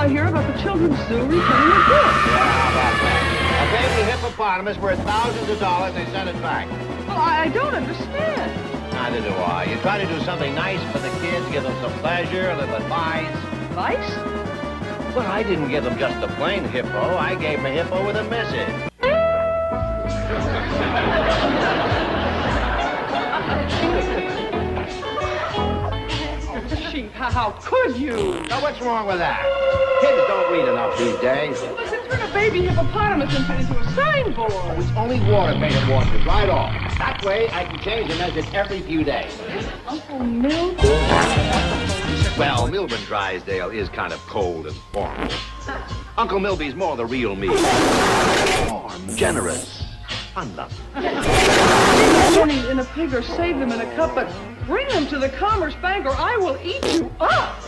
I hear about the children's zoo returning a gift. Yeah, how about that? A baby hippopotamus worth thousands of dollars, they sent it back. Well, I don't understand. Neither do I. You try to do something nice for the kids, give them some pleasure, a little advice. Nice? Well, I didn't give them just a plain hippo. I gave them a hippo with a message. Sheep, how could you? Now, what's wrong with that? Kids don't read enough these days. Listen, turn a baby hippopotamus into a signboard. Oh, it's only water made it washes right off. That way, I can change the message every few days. Uncle Milton? Well, Milburn Drysdale is kind of cold and formal. Uncle Milby's more the real me. Warm, generous, fun-loving. Morning in a pig or save them in a cup, but bring them to the Commerce Bank or I will eat you up.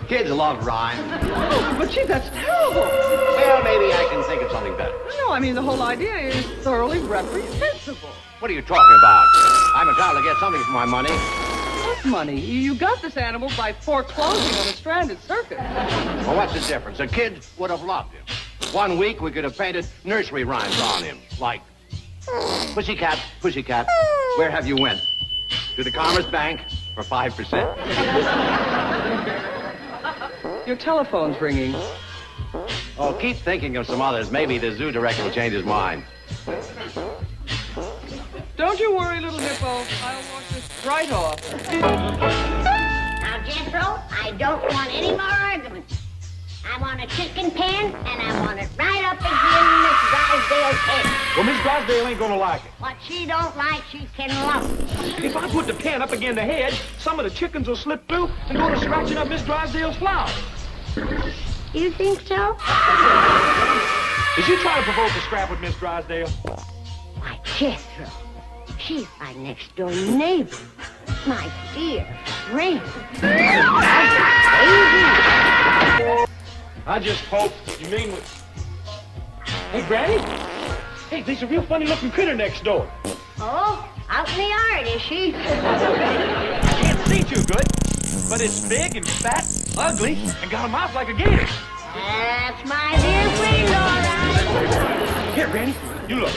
Kids love rhyme. Oh, but gee, that's terrible. Well, maybe I can think of something better. No, I mean, the whole idea is thoroughly reprehensible. What are you talking about? I'm entitled to get something for my money. What money? You got this animal by foreclosing on a stranded circus. Well, what's the difference? A kid would have loved him. 1 week, we could have painted nursery rhymes on him, like, Pussycat, pussycat, where have you went? To the Commerce Bank for 5%. Your telephone's ringing. Oh, keep thinking of some others. Maybe the zoo director will change his mind. Don't you worry, little hippo. I'll wash this right off. Now, Jethro, I don't want any more arguments. I want a chicken pen, and I want it right up against Miss Drysdale's head. Well, Miss Drysdale ain't gonna like it. What she don't like, she can love. If I put the pen up against the head, some of the chickens will slip through and go to scratching up Miss Drysdale's flowers. You think so? Is you trying to provoke a scrap with Miss Drysdale? Why, Jethro, she's my next-door neighbor. My dear friend. I just hope you mean what... Hey, Granny? Hey, there's a real funny-looking critter next door. Oh, out in the yard, is she? Can't see too good, but it's big and fat, ugly, and got a mouth like a gator. That's my dear friend, all right. Here, Granny, you look.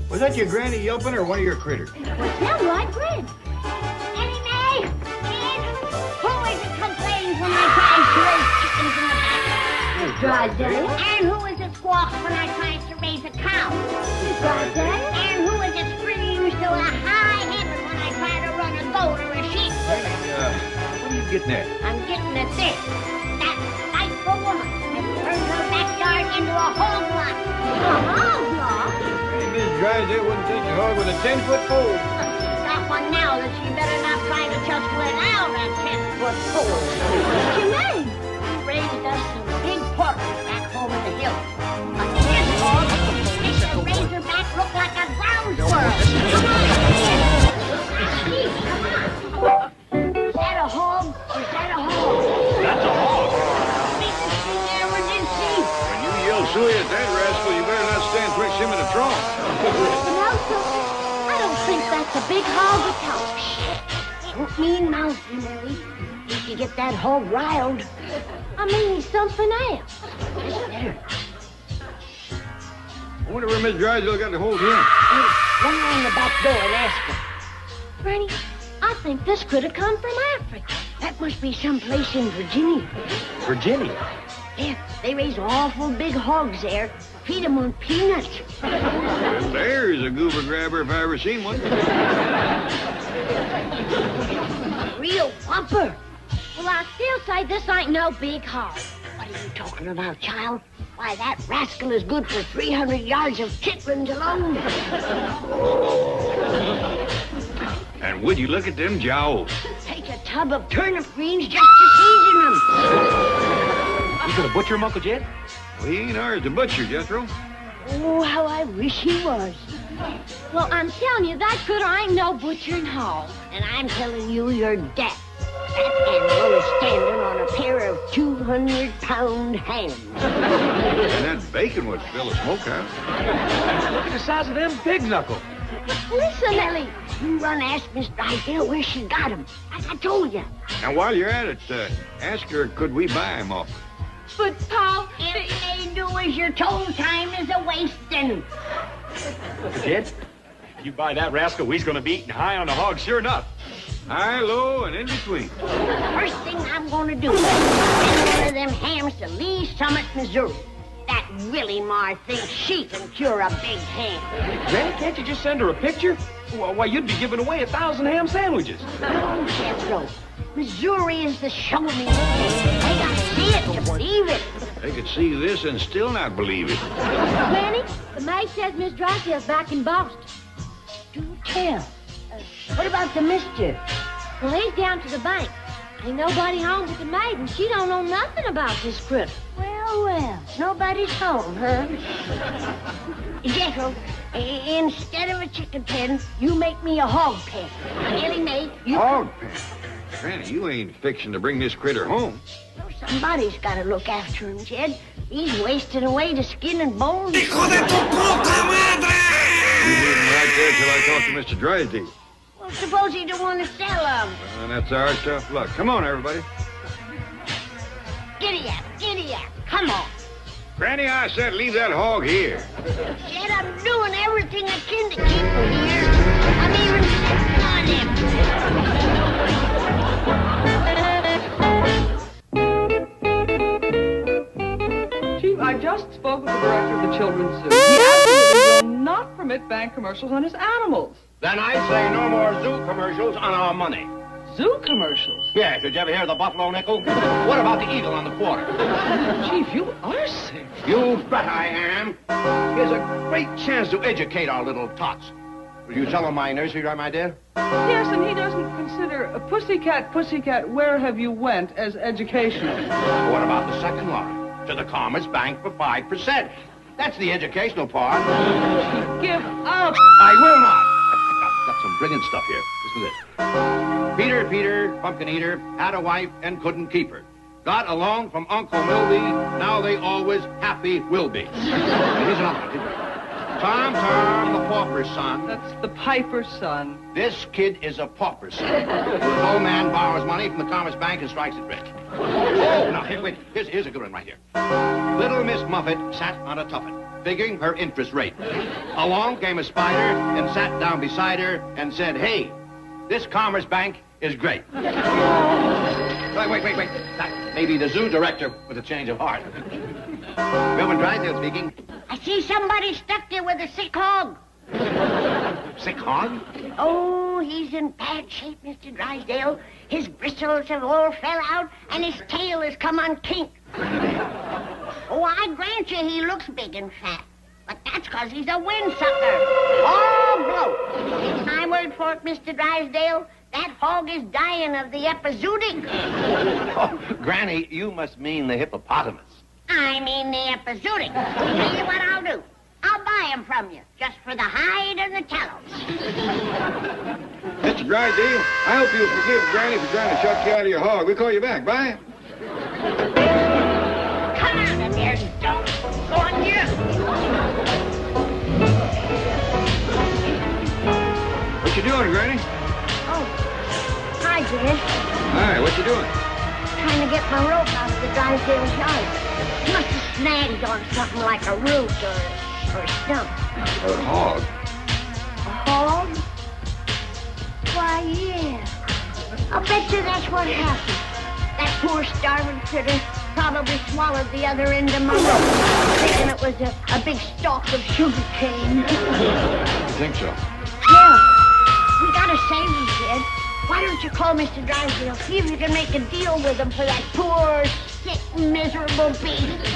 Was that your granny yelping or one of your critters? Well, sound like Grid. Annie Mae! Ann, who is it complains when I try to raise chickens in the back? Miss Drysdale. And who is it squawks when I try to raise a cow? Miss Drysdale. And who is it screams to a high heaven when I try to run a goat or a sheep? What are you getting at? I'm getting at this. That spiteful woman has turned her backyard into a hog lot. A hog lot? Miss Drysdale wouldn't touch a hog with a 10-foot pole. She's got one now that she better not try to just let out a 10-foot pole. What's your name? We raised us some big pork back home in the hills. But this hog makes a razorback look like a ground squirrel. Come on. Come on. Is that a hog? Is that a hog? That's a hog. When you yell suey at that rascal, you better not stand twixt him and a trunk. No, sir. I don't think that's a big hog at all. Shh. Don't mean mouthy, Mary. If you get that hog riled, I mean something else. Just better. I wonder where Miss Drysdale got to hold him. Run around the back door and ask her. Granny, I think this could have come from Africa. That must be someplace in Virginia. Virginia? Yeah, they raise awful big hogs there. Feed them on peanuts. Well, there's a goober grabber if I ever seen one. Real whopper. Well, I still say this ain't no big hog. What are you talking about, child? Why, that rascal is good for 300 yards of chitlins alone. And would you look at them jowls? Take a tub of turnip greens just to season them. You gonna butcher him, Uncle Jed? Well, he ain't ours to butcher, Jethro. Oh, how I wish he was. Well, I'm telling you, that critter ain't no butchering hog. And I'm telling you, you're deaf. That animal is standing on a pair of 200-pound hams. And that bacon would fill a smokehouse. Look at the size of them pig knuckles. Listen, Ellie, you run ask Miss Drysdale where she got them. Like I told you. Now, while you're at it, ask her, could we buy him off her? But, Pa, If they do as you're told, time is a-wasting. Kid, if you buy that rascal, we's gonna be eating high on the hog, sure enough. High, low, and in between. First thing I'm gonna do is send one of them hams to Lee Summit, Missouri. That Willie Marr thinks she can cure a big ham. Granny, can't you just send her a picture? Why, you'd be giving away 1,000 ham sandwiches. Oh, Jethro, Missouri is the show me. They gotta see it to believe it. They could see this and still not believe it. Granny, the maid says Miss Drysdale's back in Boston. Do tell. What about the mister? Well, he's down to the bank. Ain't nobody home but the maid, and she don't know nothing about this critter. Well, nobody's home, huh? Jethro, instead of a chicken pen, you make me a hog pen. Ellie Mae, you... Hog pen. Granny, you ain't fixing to bring this critter home. Well, somebody's got to look after him, Jed. He's wasting away to skin and bones. You leave him right there till I talk to Mr. Drysdale. Well, suppose he don't want to sell them. And that's our tough luck. Come on, everybody. Giddy up, come on. Granny, I said leave that hog here. Jed, I'm doing everything I can to keep him here. I'm even sitting on him. Chief, I just spoke with the director of the children's zoo. He absolutely will not permit bank commercials on his animals. Then I say no more zoo commercials on our money. Zoo commercials? Yeah, did you ever hear of the buffalo nickel? What about the eagle on the quarter? Chief, you are sick. You bet I am. Here's a great chance to educate our little tots. Will you tell them my nursery rhyme idea? Yes, and he doesn't consider a pussycat, pussycat, where have you went as educational. What about the second line? To the Commerce Bank for 5%. That's the educational part. Give up. I will not. I've got some brilliant stuff here. Listen to this. Peter, pumpkin eater, had a wife and couldn't keep her. Got along from Uncle Milby, now they always happy will be. Here's another one. Tom, the pauper's son. That's the piper's son. This kid is a pauper's son. The old man borrows money from the Commerce Bank and strikes it rich. Oh, now, here's a good one right here. Little Miss Muffet sat on a tuffet, figuring her interest rate. Along came a spider and sat down beside her and said, hey, this Commerce Bank is great. Wait. That may be the zoo director with a change of heart. Reverend Drysdale speaking. I see somebody stuck there with a sick hog. Sick hog? Oh, he's in bad shape, Mr. Drysdale. His bristles have all fell out, and his tail has come on kink. Oh, I grant you he looks big and fat. But that's 'cause he's a windsucker. Oh, blow. Take my word for it, Mr. Drysdale. That hog is dying of the epizootic. Oh, Granny, you must mean the hippopotamus. I mean the epizootic. Tell you what I'll do. I'll buy him from you, just for the hide and the tallow. Mr. Drysdale, I hope you'll forgive Granny for trying to shut you out of your hog. We'll call you back. Bye. Come out of there, don't go on you. What you doing, Granny? Oh, hi, Jed. Hi, what you doing? Trying to get my rope out of the Drysdale's yard. Must have snagged on something like a root or a stump. A hog. A hog? Why, yeah. I'll bet you that's what happened. That poor starving critter probably swallowed the other end of my rope, thinking it was a big stalk of sugar cane. You think so? Yeah. We gotta save him, kid. Why don't you call Mr. Drysdale, see if you can make a deal with him for that poor, sick, miserable beast.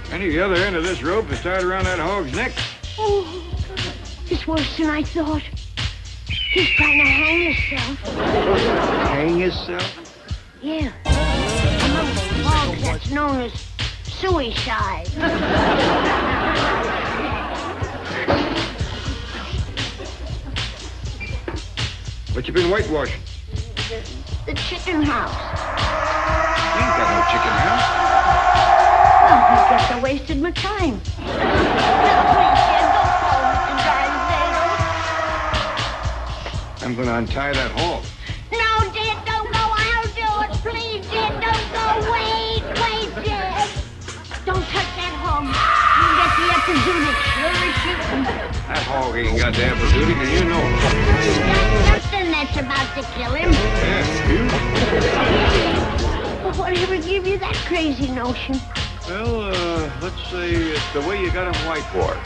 Granny, the other end of this rope is tied around that hog's neck. Oh, it's worse than I thought. He's trying to hang himself. Hang himself? Yeah. Among the hogs that's known as suicide. What you been whitewashing? The chicken house. We ain't got no chicken house. Oh, I guess I wasted my time. No, please, Dad, don't call Mr. Drysdale. I'm gonna untie that hog. No, Dad, don't go. I'll do it. Please, Dad, don't go. Wait, Dad. Don't touch that hog. You get the epizootic. Sure as shooting. That hog ain't got the epizootic, and you know it. There's nothing that's about to kill him. Yeah, you? Well, whatever gave you that crazy notion? Well, let's say it's the way you got him whiteboard.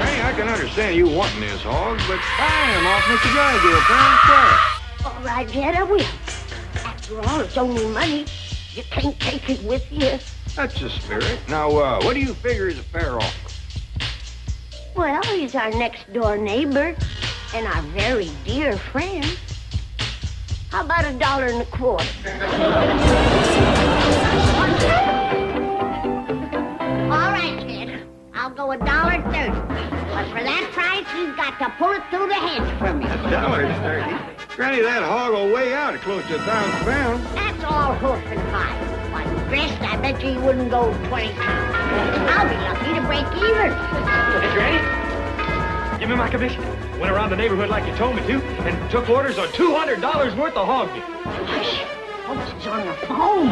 Hey, I can understand you wanting this hog, but buy him off Mr. Drysdale, fair and square. All right, Dad, I will. After all, it's only money. You can't take it with you. That's the spirit. Now, what do you figure is a fair offer? Well, he's our next door neighbor and our very dear friend. How about $1.25? All right, kid. I'll go $1.30. But for that price, he's got to pull it through the hedge for me. $1.30. Granny, that hog will weigh out at close to 1,000 pounds. That's all hoof and hide. Why, dressed, I bet you he wouldn't go 20 pounds. I'll be lucky to break even. Hey, Granny, give me my commission. Went around the neighborhood like you told me to, and took orders on $200 worth of hog meat. Hush. Folks is on the phone.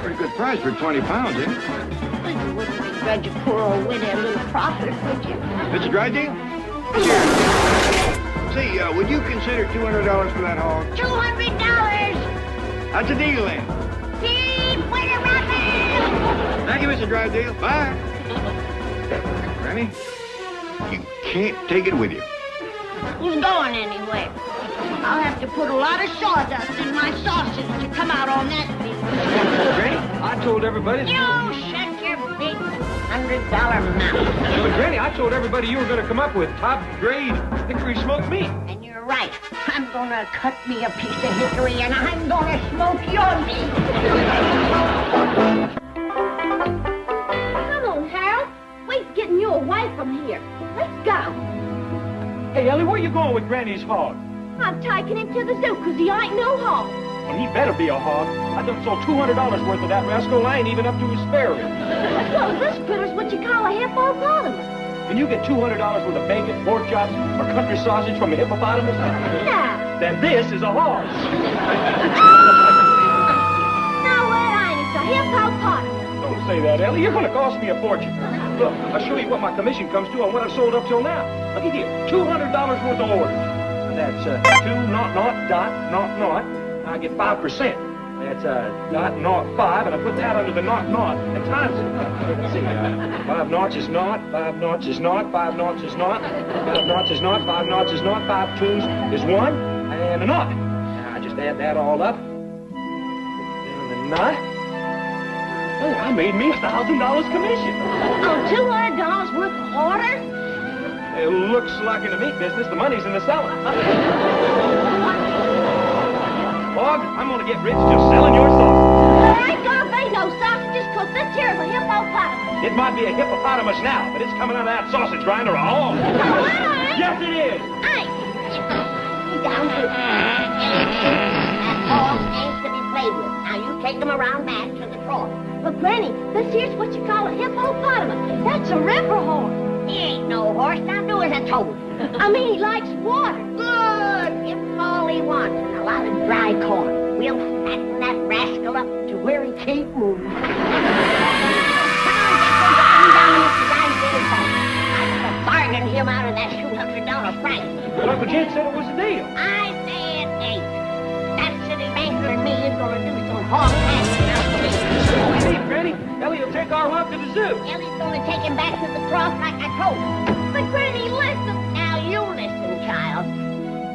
Pretty good price for 20 pounds, eh? You wouldn't begrudge a poor old widow a little profit, would you? Mr. Drysdale? Say, would you consider $200 for that hog? $200! That's a deal, then. Keep with the rabbit! Thank you, Mr. Drysdale. Bye. Granny, you can't take it with you. Who's going anywhere? I'll have to put a lot of sawdust in my sausage to come out on that meat. Granny, I told everybody... You shut your big $100 mouth. But Granny, I told everybody you were going to come up with top-grade hickory smoked meat. And you're right. I'm gonna cut me a piece of hickory and I'm gonna smoke your meat. Come on, Harold. Wait's getting you away from here. Let's go. Hey, Ellie, where you going with Granny's hog? I'm taking him to the zoo because he ain't no hog. Well, he better be a hog. I done sold $200 worth of that rascal. I ain't even up to his spare rib. Well, this critter's what you call a hippopotamus. Can you get $200 worth of bacon, pork chops, or country sausage from a hippopotamus? Nah. Then this is a hog. No, it ain't. It's a hippopotamus. Don't say that, Ellie. You're going to cost me a fortune. Look, I'll show you what my commission comes to on what I've sold up till now. Look at here. $200 worth of orders. That's 2 naught naught dot naught naught. I get 5%. That's dot naught 5, and I put that under the naught naught and times it. Let's see, 5 naughts is naught, 5 naughts is naught, 5 naughts is naught, 5 naughts is naught, 5 naughts is naught, 5 twos is 1, and a naught. Now I just add that all up. And the naught. Oh, I made me $1,000 commission. Oh, $200 worth of orders? It looks like in the meat business, the money's in the selling. Hog, I'm gonna get rich just selling your sausage. There ain't gonna be no sausages because this here's a hippopotamus. It might be a hippopotamus now, but it's coming out of that sausage grinder a hog. No, it ain't. Yes, it is. Hey, down here. That hog ain't to be played with. Now you take him around back to the trough. But, Granny, this here's what you call a hippopotamus. That's a river horse. He ain't no horse. Now do as I told you. I mean, he likes water. Good. Give him all he wants and a lot of dry corn. We'll fatten that rascal up to where he can't move. Come on, get those down I could have bargained him out of that $200 price. But Uncle Jed said it was a deal. I say it ain't. That city banker and me is gonna do some hog passing out the Hey, Granny, Ellie will take our hog to the zoo. Ellie's gonna take him back to the trough like I told him. But, Granny, listen. Now you listen, child.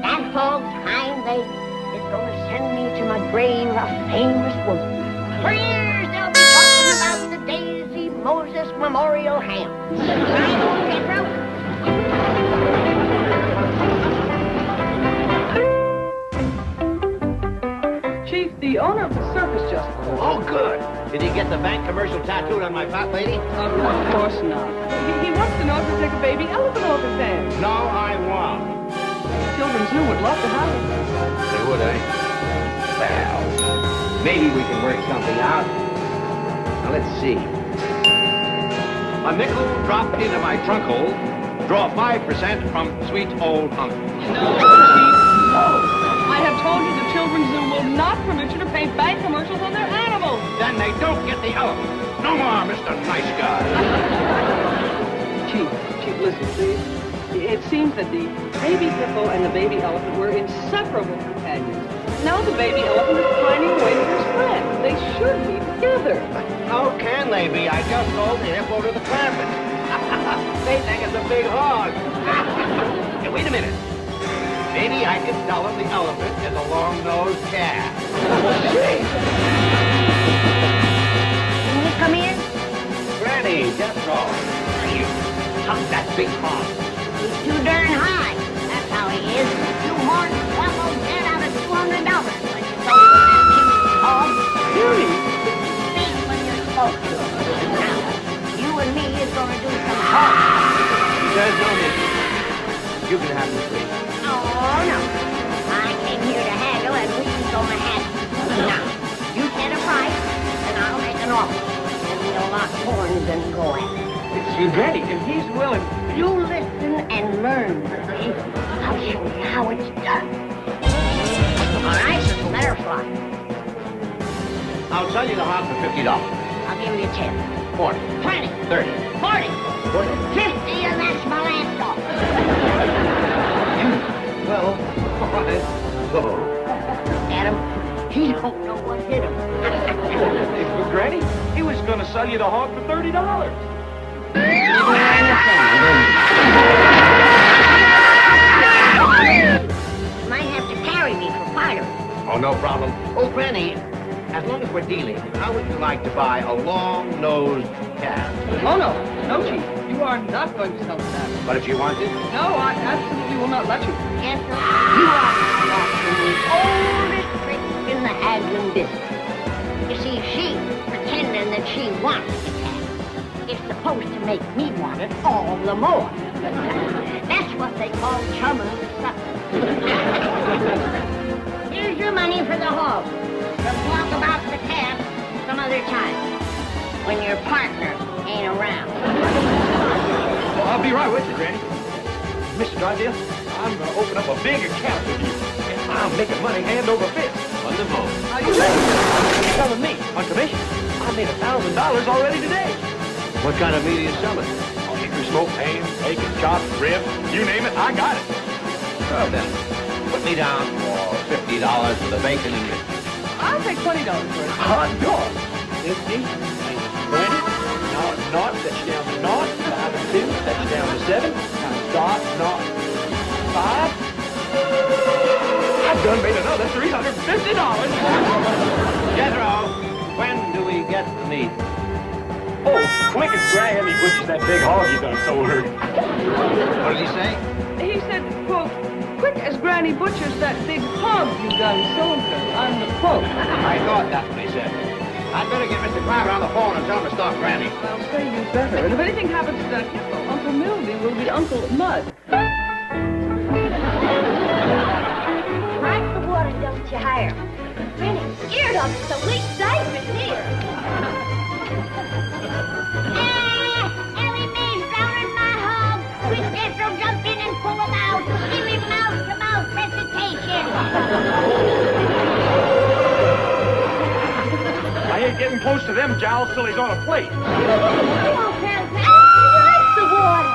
That hog's hind leg is gonna send me to my grave a famous woman. For years they'll be talking about the Daisy Moses Memorial Ham. Right on, Pedro? Chief, the The owner of the circus just called. Oh, good. Did he get the bank commercial tattooed on my fat lady? Of course not. He wants to know if you'll take a baby elephant off his hands. No, I won't. Children's Zoo would love to have it. They would, eh? Well, maybe we can work something out. Now, let's see. A nickel dropped into my trunk hole. Draw 5% from sweet old uncle. No, no. I have told you the Children's Zoo will not permit you to paint bank commercials on their animals. Then they don't get the elephant. No more, Mr. Nice Guy. Chief, listen, please. It seems that the baby hippo and the baby elephant were inseparable companions. Now the baby elephant is pining away with his friend. They should be together. How can they be? I just sold the hippo to the carpet. They think it's a big hog. Hey, wait a minute. Maybe I can tell them the elephant is a long-nosed cat. Can we come in? Granny, just roll. You tuck that big hog. He's too darn high. That's how he is. You horns swallowed dead out of $200 when you sold him that cute hog. Beauty. Speak when you're supposed to. Now, you and me is going to do some talking. There's no need. You can have the sleep. Oh, no. I came here to haggle and we's gonna haggle. Now, you set a price, and I'll make an offer. And we'll lock horns and go at it. Granny, if he's willing... You listen and learn, Beverly. I'll show you how it's done. All right, let her fly. I'll sell you the hog for $50. I'll give you 10. 40. 20. 30. 40. 40. 50, and that's my last offer. Well, all right. Go. Adam, he don't know what hit him. Granny, he was going to sell you the hog for $30. Might have to carry me for part of it. Oh, no problem. Oh, Granny, as long as we're dealing, how would you like to buy a long-nosed cat? Oh, no. No, Chief. You are not going to sell us that. But if you wanted, No, I absolutely will not let you. Yes, sir. You are lost in the oldest trick in the haggling business. You see, she pretending that she wants the cat is supposed to make me want it all the more. That's what they call chumming the sucker. Here's your money for the hog. We'll talk about the cat some other time, when your partner ain't around. Well, I'll be right with you, Granny. Mr. Drysdale, I'm going to open up a big account with you. And I'm making money hand over fist. wonderful. How you doing? You're telling me, on commission, I made $1,000 already today. What kind of meat are you selling? Oh, hickory smoked ham, bacon, chopped, ribs, you name it, I got it. Well, then, put me down for $50 for the bacon and ribs. I'll take $20 for it. Hot dog. 50, 20, naught, that's down to naught, 5 and 2, that's down to 7, times dot, naught, 5. I've done made another $350. Jethro, when do we get the meat? Oh, quick as Graham, he butchers that big hog you done sold her. What did he say? He said, quote, quick as Granny butchers that big hog you done sold her, unquote. I thought that's what he said. I'd better get Mr. Claver on the phone and tell him to stop Granny. I'll say you better. And if anything happens to that hippo, Uncle Milby will be Uncle Mud. Crack the water, don't you hire? Really scared of it, so we safe in here. Ellie Mae's drowning my hog. Quick, Jethro, jump in and pull him out. Give him mouth-to-mouth recitation. I ain't getting close to them jowls till he's on a plate. Come on, Pam. He likes the water.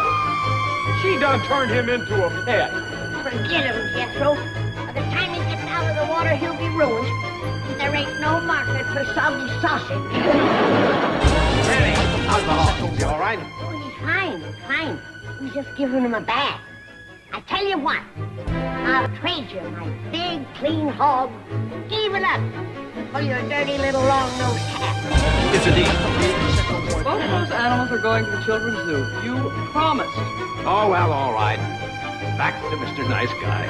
She done turned him into a pet. Forget him, Jethro. By the time he gets out of the water, he'll be ruined. There ain't no market for soggy sausage. Granny, how's the hog? You all right? Oh, he's fine, fine. We're just giving him a bath. I tell you what, I'll trade you my big, clean hog. Even up for your dirty little long-nosed hat. It's a deal. Both of those animals are going to the Children's Zoo. You promised. Oh, well, all right. Back to Mr. Nice Guy.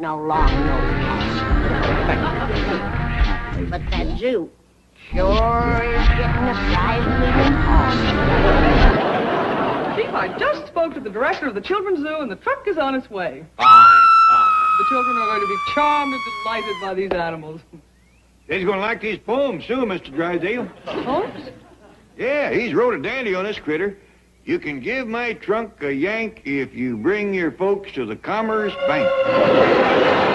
no long-nosed cat. But that zoo sure is getting a surprisingly on. Chief, I just spoke to the director of the Children's Zoo, and the truck is on its way. Fine. The children are going to be charmed and delighted by these animals. He's gonna like these poems, too, Mr. Drysdale. Holmes? Yeah, he's wrote a dandy on this critter. You can give my trunk a yank if you bring your folks to the Commerce Bank.